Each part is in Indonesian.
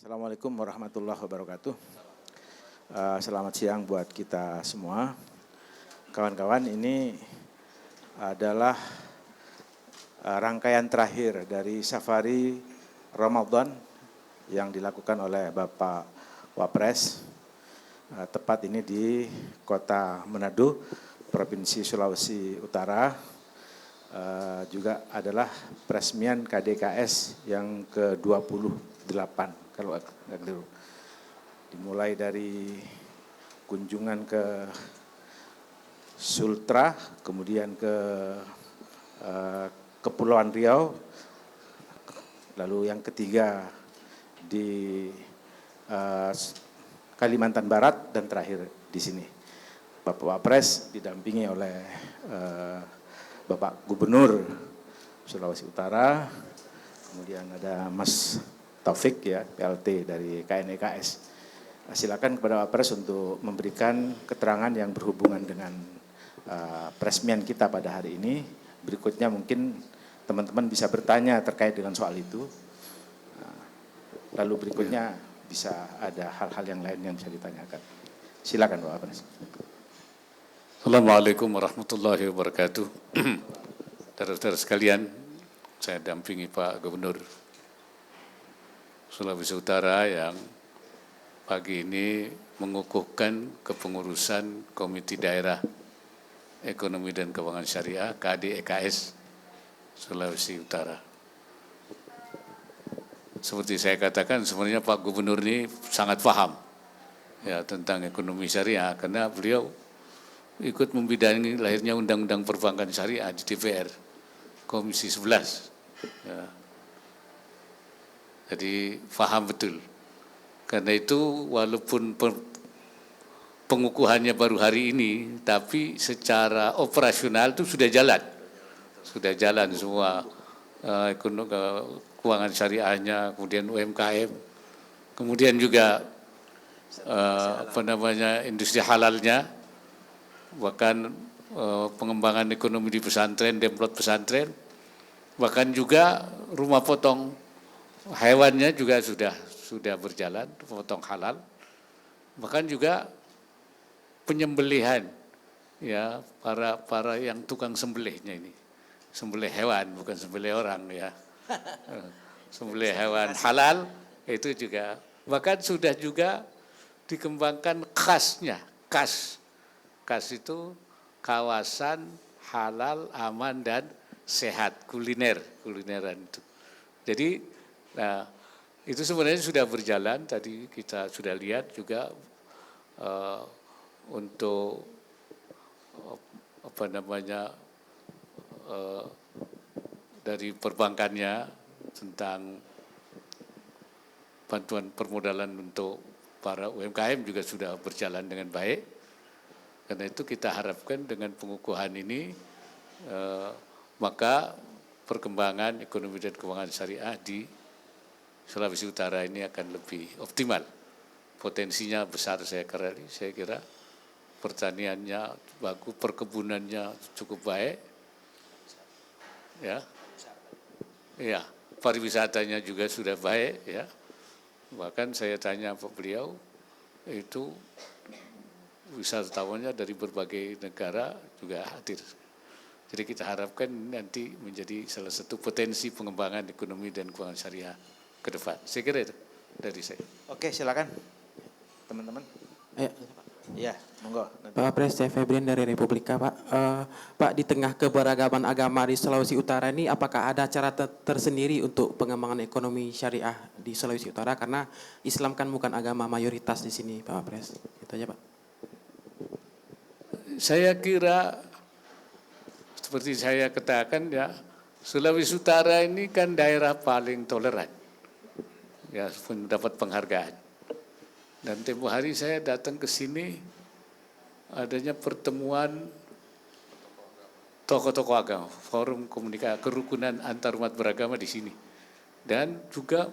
Assalamualaikum warahmatullahi wabarakatuh. Selamat siang buat kita semua. Kawan-kawan, ini adalah rangkaian terakhir dari safari Ramadan yang dilakukan oleh Bapak Wapres. Tepat ini di Kota Manado, Provinsi Sulawesi Utara. Juga adalah peresmian KDKS yang ke-28 kalau nggak keliru. Dimulai dari kunjungan ke Sultra, kemudian ke Kepulauan Riau, lalu yang ketiga di Kalimantan Barat, dan terakhir di sini. Bapak Wapres didampingi oleh Bapak Gubernur Sulawesi Utara, kemudian ada Mas Taufik ya, PLT dari KNEKS. Silakan kepada Wapres untuk memberikan keterangan yang berhubungan dengan peresmian kita pada hari ini. Berikutnya mungkin teman-teman bisa bertanya terkait dengan soal itu. Lalu berikutnya bisa ada hal-hal yang lain yang bisa ditanyakan. Silakan Pak Wapres. Assalamualaikum warahmatullahi wabarakatuh. Saudara-saudara sekalian, saya dampingi Pak Gubernur Sulawesi Utara yang pagi ini mengukuhkan kepengurusan Komite Daerah Ekonomi dan Keuangan Syariah KDEKS Sulawesi Utara. Seperti saya katakan, sebenarnya Pak Gubernur ini sangat paham ya tentang ekonomi syariah karena beliau ikut membidangi lahirnya Undang-Undang Perbankan Syariah di DPR Komisi 11. Ya. Jadi paham betul. Karena itu walaupun pengukuhannya baru hari ini, tapi secara operasional itu sudah jalan. Sudah jalan semua keuangan syariahnya, kemudian UMKM, kemudian juga industri halalnya, bahkan pengembangan ekonomi di pesantren, demplot pesantren, bahkan juga rumah potong hewannya juga sudah berjalan, potong halal, bahkan juga penyembelihan ya para yang tukang sembelihnya ini, sembelih hewan bukan sembelih orang ya, sembelih hewan halal itu juga, bahkan sudah juga dikembangkan kasnya, kas itu kawasan halal, aman dan sehat, kulineran itu. Jadi itu sebenarnya sudah berjalan. Tadi kita sudah lihat juga untuk dari perbankannya tentang bantuan permodalan untuk para UMKM juga sudah berjalan dengan baik. Karena itu kita harapkan dengan pengukuhan ini maka perkembangan ekonomi dan keuangan syariah di Sulawesi Utara ini akan lebih optimal. Potensinya besar saya kira. Pertaniannya bagus, perkebunannya cukup baik. Ya. Ya, pariwisatanya juga sudah baik ya. Bahkan saya tanya Pak beliau itu wisatawannya dari berbagai negara juga hadir. Jadi kita harapkan nanti menjadi salah satu potensi pengembangan ekonomi dan keuangan syariah ke depan. Saya kira itu dari saya. Oke, silakan teman-teman. Ya, monggo. Pak Wapres, saya Febrian dari Republika, Pak. Pak, di tengah keberagaman agama di Sulawesi Utara ini, apakah ada cara tersendiri untuk pengembangan ekonomi syariah di Sulawesi Utara? Karena Islam kan bukan agama mayoritas di sini, Pak Wapres. Itu aja, Pak. Saya kira seperti saya katakan ya, Sulawesi Utara ini kan daerah paling toleran, ya mendapat penghargaan. Dan tempo hari saya datang ke sini, adanya pertemuan tokoh-tokoh agama, forum komunikasi kerukunan antar umat beragama di sini, dan juga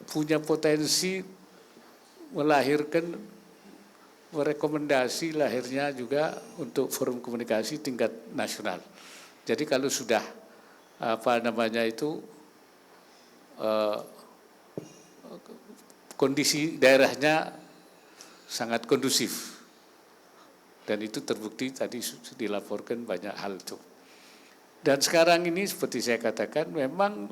punya potensi melahirkan merekomendasi lahirnya juga untuk forum komunikasi tingkat nasional. Jadi kalau sudah kondisi daerahnya sangat kondusif. Dan itu terbukti tadi dilaporkan banyak hal itu. Dan sekarang ini seperti saya katakan memang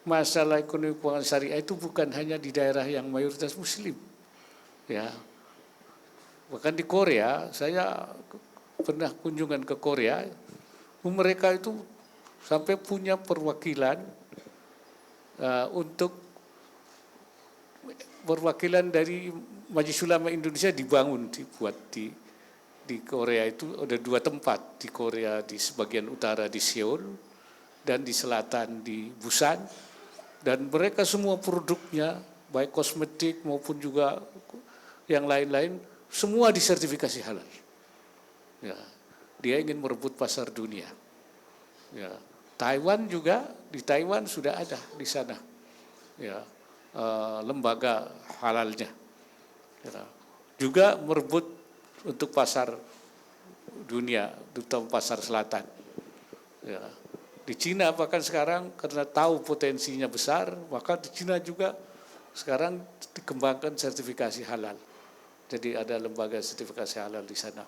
masalah ekonomi keuangan syariah itu bukan hanya di daerah yang mayoritas muslim. Ya. Bahkan di Korea, saya pernah kunjungan ke Korea, mereka itu sampai punya perwakilan untuk perwakilan dari Majelis Ulama Indonesia dibuat di Korea itu ada 2 tempat, di Korea di sebagian utara di Seoul dan di selatan di Busan, dan mereka semua produknya baik kosmetik maupun juga yang lain-lain semua disertifikasi halal. Ya, dia ingin merebut pasar dunia. Ya, Taiwan juga, di Taiwan sudah ada di sana. Ya, lembaga halalnya. Ya, juga merebut untuk pasar dunia, terutama pasar selatan. Ya. Di Cina bahkan sekarang karena tahu potensinya besar, maka di Cina juga sekarang dikembangkan sertifikasi halal. Jadi ada lembaga sertifikasi halal di sana.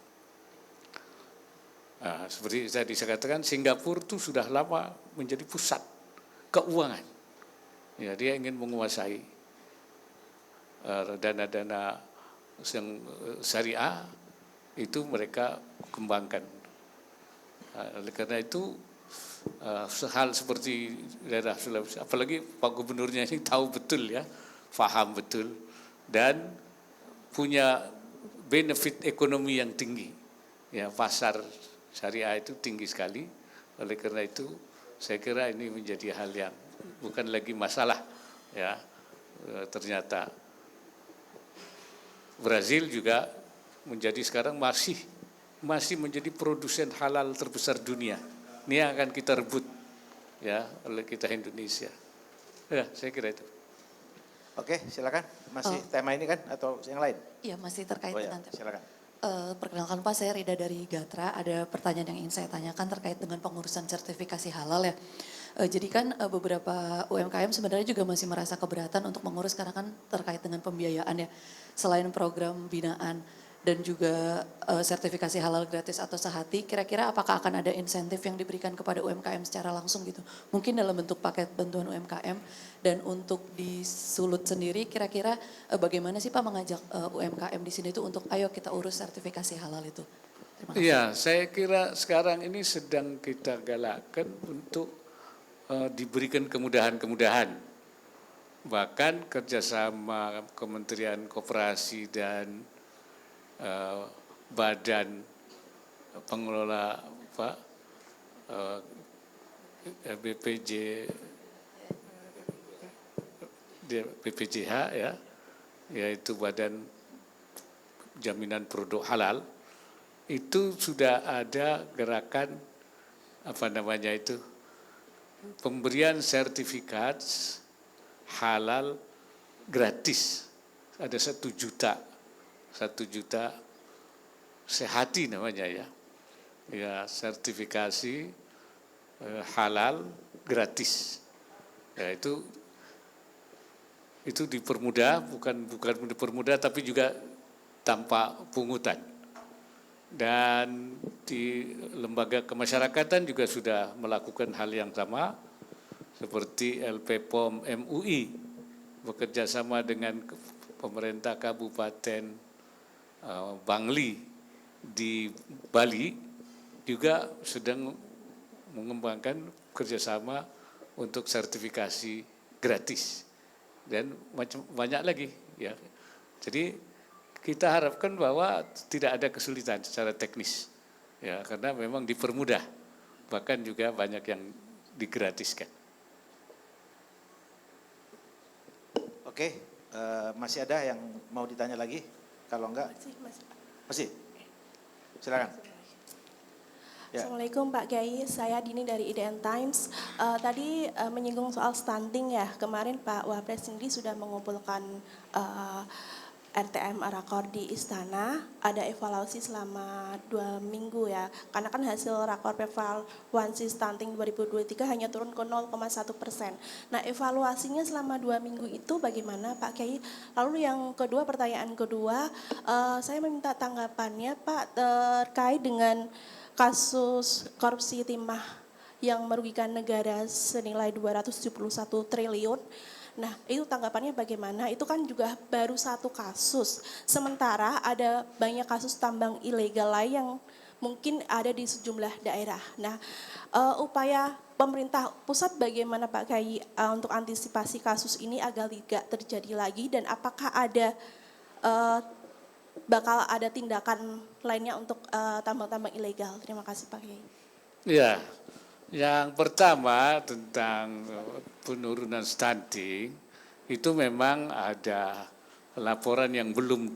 Nah, seperti saya katakan, Singapura itu sudah lama menjadi pusat keuangan. Ya, dia ingin menguasai dana-dana yang syariah itu mereka kembangkan. Oleh karena itu hal seperti daerah Sulawesi, apalagi Pak Gubernurnya ini tahu betul ya, paham betul dan punya benefit ekonomi yang tinggi. Ya, pasar syariah itu tinggi sekali. Oleh karena itu saya kira ini menjadi hal yang bukan lagi masalah ya. Ternyata Brazil juga menjadi sekarang masih menjadi produsen halal terbesar dunia. Ini yang akan kita rebut ya oleh kita Indonesia. Ya, saya kira itu. Oke, silakan. Masih tema ini kan atau yang lain? Iya, masih terkait dengan silakan. Perkenalkan Pak, saya Rida dari Gatra. Ada pertanyaan yang ingin saya tanyakan terkait dengan pengurusan sertifikasi halal ya. Jadi kan beberapa UMKM sebenarnya juga masih merasa keberatan untuk mengurus karena kan terkait dengan pembiayaan ya. Selain program binaan dan juga sertifikasi halal gratis atau sehati, kira-kira apakah akan ada insentif yang diberikan kepada UMKM secara langsung gitu? Mungkin dalam bentuk paket bantuan UMKM, dan untuk di Sulut sendiri kira-kira bagaimana sih Pak mengajak UMKM di sini itu untuk ayo kita urus sertifikasi halal itu? Terima kasih. Iya, saya kira sekarang ini sedang kita galakkan untuk diberikan kemudahan-kemudahan. Bahkan kerjasama Kementerian Koperasi dan badan pengelola BPJH ya, yaitu Badan Jaminan Produk Halal, itu sudah ada gerakan pemberian sertifikat halal gratis. Ada 1 juta sehati namanya ya. Ya, sertifikasi halal gratis. Ya, itu dipermudah, bukan dipermudah tapi juga tanpa pungutan. Dan di lembaga kemasyarakatan juga sudah melakukan hal yang sama, seperti LPPOM MUI bekerja sama dengan pemerintah Kabupaten Bangli di Bali juga sedang mengembangkan kerjasama untuk sertifikasi gratis dan banyak lagi ya. Jadi kita harapkan bahwa tidak ada kesulitan secara teknis ya, karena memang dipermudah, bahkan juga banyak yang digratiskan. Oke, masih ada yang mau ditanya lagi? Kalau enggak, masih. Silakan. Ya. Assalamualaikum Pak Kiai, saya Dini dari IDN Times. Tadi menyinggung soal stunting ya, kemarin Pak Wapres sendiri sudah mengumpulkan RTM Rakor di Istana, ada evaluasi selama 2 minggu ya. Karena kan hasil Rakor Prevaluasi Stunting 2023 hanya turun ke 0,1%. Nah, evaluasinya selama 2 minggu itu bagaimana Pak Kiai? Lalu yang kedua, pertanyaan kedua, saya meminta tanggapannya Pak terkait dengan kasus korupsi timah yang merugikan negara senilai 271 triliun. Nah, itu tanggapannya bagaimana? Itu kan juga baru satu kasus. Sementara ada banyak kasus tambang ilegal lain yang mungkin ada di sejumlah daerah. Nah, upaya pemerintah pusat bagaimana Pak Kiai untuk antisipasi kasus ini agar tidak terjadi lagi, dan apakah ada bakal ada tindakan lainnya untuk tambang-tambang ilegal? Terima kasih Pak Kiai. Ya, yang pertama tentang penurunan stunting itu memang ada laporan yang belum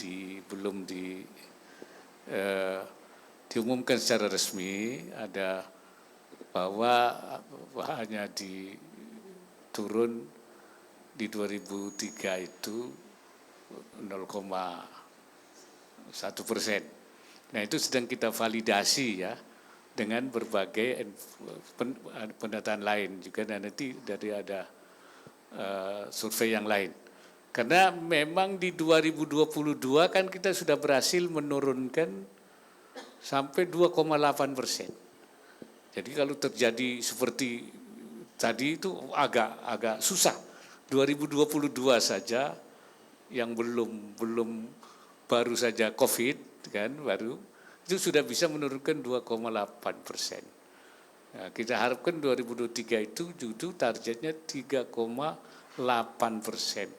diumumkan secara resmi, ada bahwa hanya turun di 2003 itu 0,1%. Nah, itu sedang kita validasi ya, dengan berbagai pendataan lain juga, dan nanti dari ada survei yang lain. Karena memang di 2022 kan kita sudah berhasil menurunkan sampai 2,8%. Jadi kalau terjadi seperti tadi itu agak susah. 2022 saja yang belum baru saja COVID kan itu sudah bisa menurunkan 2,8%. Nah, kita harapkan 2023 itu justru targetnya 3,8%.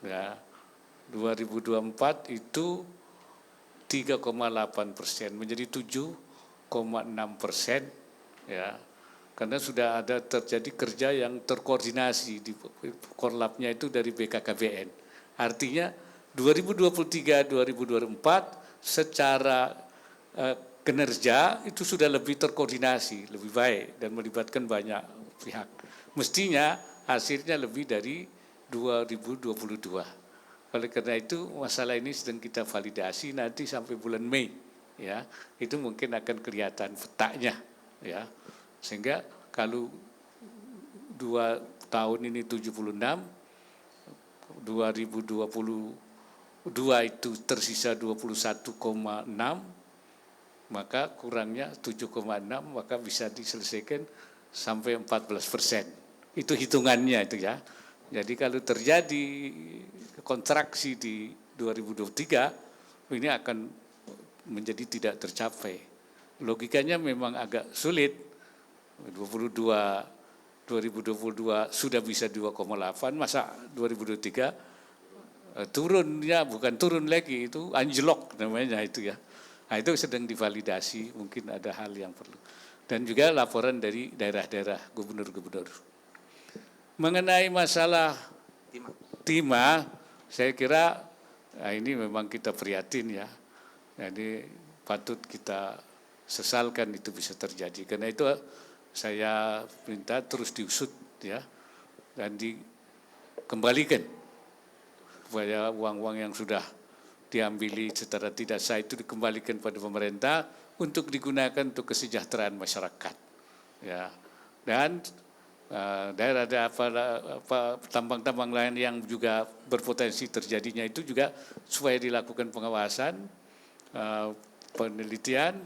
Nah, 2024 itu 3,8%, menjadi 7,6%, ya. Karena sudah ada terjadi kerja yang terkoordinasi di korlapnya itu dari BKKBN. Artinya 2023-2024 secara kinerja itu sudah lebih terkoordinasi, lebih baik dan melibatkan banyak pihak. Mestinya hasilnya lebih dari 2022. Oleh karena itu masalah ini sedang kita validasi, nanti sampai bulan Mei ya, itu mungkin akan kelihatan petaknya ya. Sehingga kalau 2 tahun ini 76, 2022 itu tersisa 21,6, maka kurangnya 7,6, maka bisa diselesaikan sampai 14%. Itu hitungannya itu ya. Jadi kalau terjadi kontraksi di 2023, ini akan menjadi tidak tercapai. Logikanya memang agak sulit. 2022 sudah bisa 2,8, masa 2023 turunnya bukan turun lagi, itu anjlok namanya itu ya. Nah, itu sedang divalidasi, mungkin ada hal yang perlu. Dan juga laporan dari daerah-daerah gubernur-gubernur. Mengenai masalah timah, saya kira ini memang kita prihatin ya. Jadi patut kita sesalkan itu bisa terjadi. Karena itu saya minta terus diusut ya, dan dikembalikan supaya uang-uang yang sudah diambili secara tidak sah itu dikembalikan pada pemerintah untuk digunakan untuk kesejahteraan masyarakat. Ya, dan daerah tambang-tambang lain yang juga berpotensi terjadinya itu juga supaya dilakukan pengawasan, penelitian,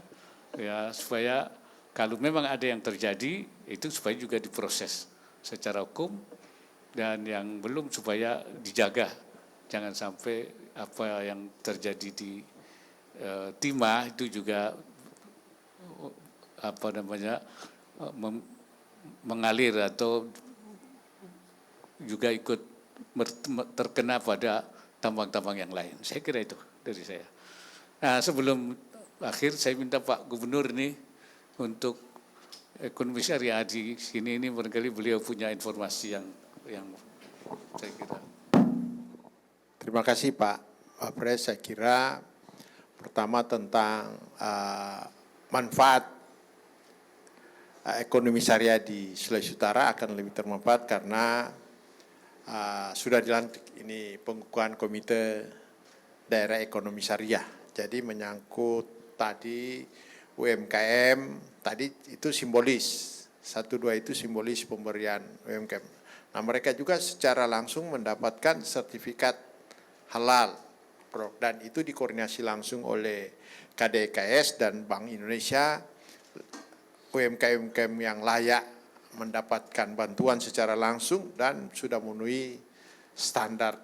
ya supaya kalau memang ada yang terjadi itu supaya juga diproses secara hukum, dan yang belum supaya dijaga. Jangan sampai apa yang terjadi di timah itu juga mengalir atau juga ikut terkena pada tambang-tambang yang lain. Saya kira itu dari saya. Nah, sebelum akhir saya minta Pak Gubernur ini untuk ekonomi syariah di sini ini barangkali beliau punya informasi yang saya kira. Terima kasih Pak Wapres. Saya kira pertama tentang manfaat ekonomi syariah di Sulawesi Utara akan lebih termanfaat karena sudah dilantik ini pengukuhan komite daerah ekonomi syariah. Jadi menyangkut tadi UMKM, tadi itu simbolis, 1-2 itu simbolis pemberian UMKM. Nah mereka juga secara langsung mendapatkan sertifikat halal, dan itu dikoordinasi langsung oleh KDIKS dan Bank Indonesia. UMKM yang layak mendapatkan bantuan secara langsung dan sudah memenuhi standar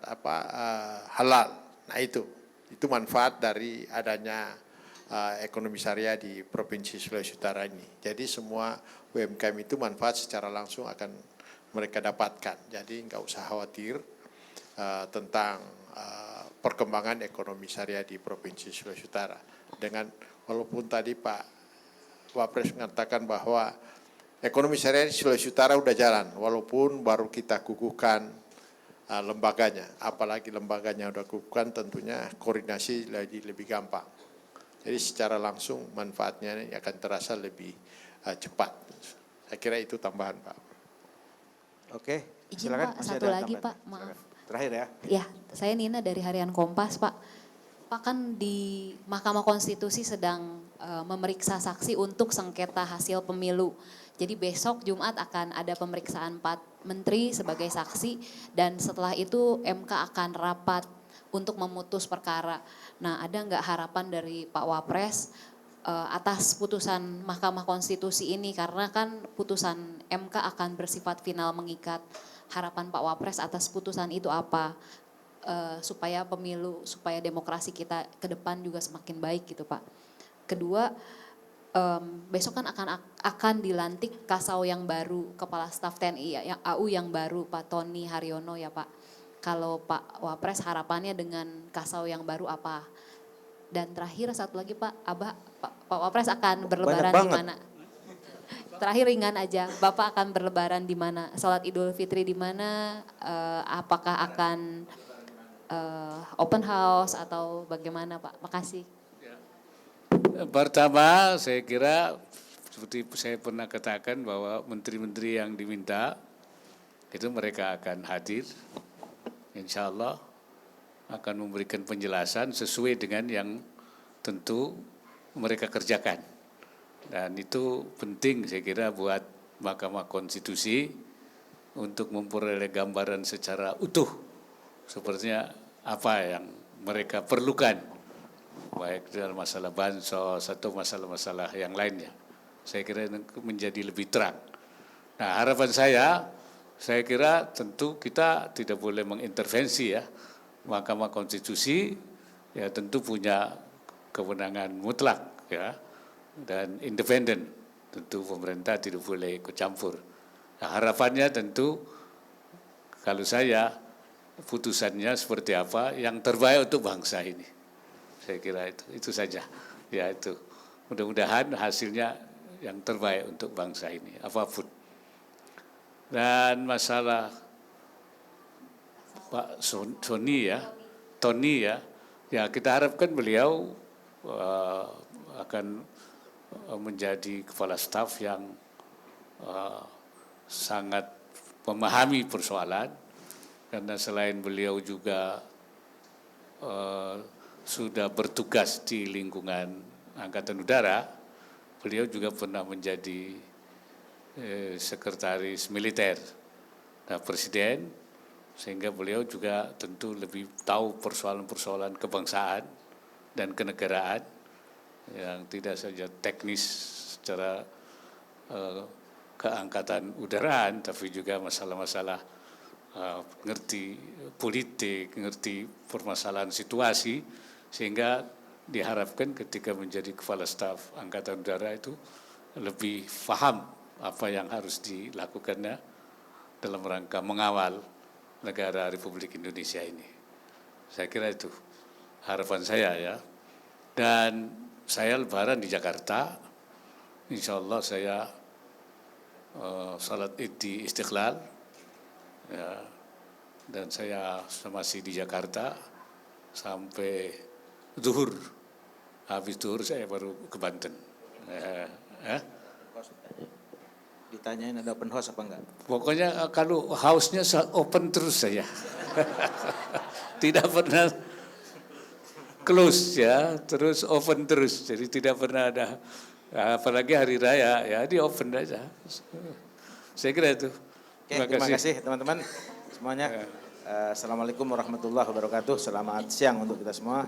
halal. Nah itu manfaat dari adanya ekonomi syariah di Provinsi Sulawesi Utara ini. Jadi semua UMKM itu manfaat secara langsung akan mereka dapatkan. Jadi nggak usah khawatir tentang perkembangan ekonomi syariah di Provinsi Sulawesi Utara. Dengan walaupun tadi Pak Wapres mengatakan bahwa ekonomi syariah di Sulawesi Utara udah jalan, walaupun baru kita kukuhkan lembaganya. Apalagi lembaganya udah kukuhkan, tentunya koordinasi lebih gampang. Jadi secara langsung manfaatnya ini akan terasa lebih cepat. Saya kira itu tambahan Pak. Oke, Izin silakan. Pak, Masih satu ada lagi tambahan? Pak, maaf. Silakan. Terakhir ya. Ya, saya Nina dari Harian Kompas Pak. Pak kan di Mahkamah Konstitusi sedang memeriksa saksi untuk sengketa hasil pemilu. Jadi besok Jumat akan ada pemeriksaan 4 menteri sebagai saksi dan setelah itu MK akan rapat untuk memutus perkara. Nah ada nggak harapan dari Pak Wapres atas putusan Mahkamah Konstitusi ini karena kan putusan MK akan bersifat final mengikat. Harapan Pak Wapres atas putusan itu apa? Supaya pemilu, supaya demokrasi kita ke depan juga semakin baik gitu Pak. Kedua, besok kan akan dilantik Kasau yang baru, Kepala Staf TNI yang AU yang baru Pak Tony Haryono ya Pak. Kalau Pak Wapres harapannya dengan Kasau yang baru apa? Dan terakhir satu lagi Pak, Pak Wapres akan berlebaran di mana? Terakhir ringan aja, Bapak akan berlebaran di mana? Salat Idul Fitri di mana? Apakah akan open house atau bagaimana Pak? Makasih. Pertama saya kira seperti saya pernah katakan bahwa menteri-menteri yang diminta itu mereka akan hadir. Insya Allah akan memberikan penjelasan sesuai dengan yang tentu mereka kerjakan. Dan itu penting saya kira buat Mahkamah Konstitusi untuk memperoleh gambaran secara utuh sepertinya apa yang mereka perlukan, baik dalam masalah bansos atau masalah-masalah yang lainnya. Saya kira menjadi lebih terang. Nah harapan saya kira tentu kita tidak boleh mengintervensi ya. Mahkamah Konstitusi ya tentu punya kewenangan mutlak ya dan independen. Tentu pemerintah tidak boleh ikut campur. Nah, harapannya tentu kalau saya putusannya seperti apa yang terbaik untuk bangsa ini. Saya kira itu saja. Ya itu. Mudah-mudahan hasilnya yang terbaik untuk bangsa ini apapun. Dan masalah Pak Tony ya kita harapkan beliau akan menjadi kepala staf yang sangat memahami persoalan karena selain beliau juga sudah bertugas di lingkungan Angkatan Udara, beliau juga pernah menjadi sekretaris militer Presiden, sehingga beliau juga tentu lebih tahu persoalan-persoalan kebangsaan dan kenegaraan yang tidak saja teknis secara keangkatan udaraan, tapi juga masalah-masalah ngerti politik, ngerti permasalahan situasi, sehingga diharapkan ketika menjadi kepala staf Angkatan Udara itu lebih paham apa yang harus dilakukannya dalam rangka mengawal negara Republik Indonesia ini. Saya kira itu harapan saya ya. Dan saya lebaran di Jakarta, insya Allah saya salat id di Istiqlal, ya, dan saya masih di Jakarta sampai zuhur. Habis zuhur saya baru ke Banten. Ditanyain ada open house apa enggak? Pokoknya kalau house-nya open terus saya. Tidak pernah close ya, terus open terus. Jadi tidak pernah ada, apalagi hari raya ya di open aja. Saya kira itu. Oke, terima kasih teman-teman semuanya. Assalamualaikum warahmatullahi wabarakatuh. Selamat siang untuk kita semua.